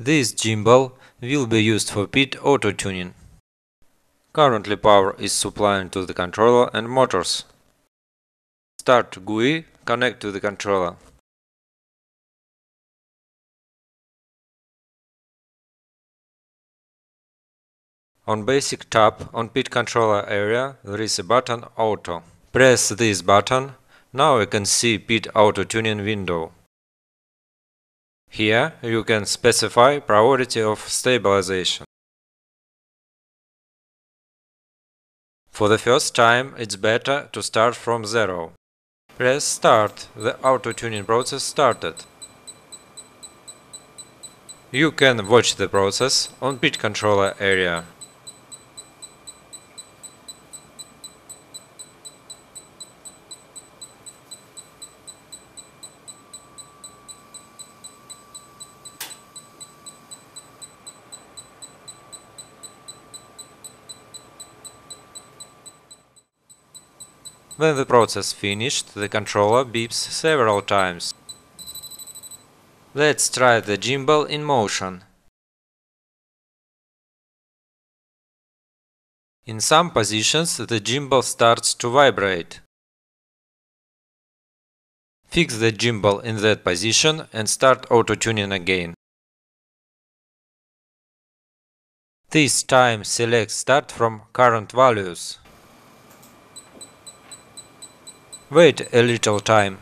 This gimbal will be used for PID auto-tuning. Currently power is supplying to the controller and motors. Start GUI, connect to the controller. On Basic tab on PID controller area there is a button Auto. Press this button. Now you can see PID auto-tuning window. Here you can specify priority of stabilization. For the first time, it's better to start from zero. Press Start. The auto-tuning process started. You can watch the process on PID controller area. When the process finished, the controller beeps several times. Let's try the gimbal in motion. In some positions, the gimbal starts to vibrate. Fix the gimbal in that position and start auto-tuning again. This time select Start from current values. Wait a little time.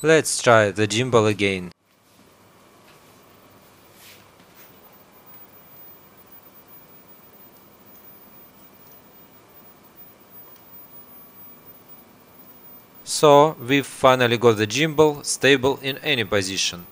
Let's try the gimbal again. So, we've finally got the gimbal stable in any position.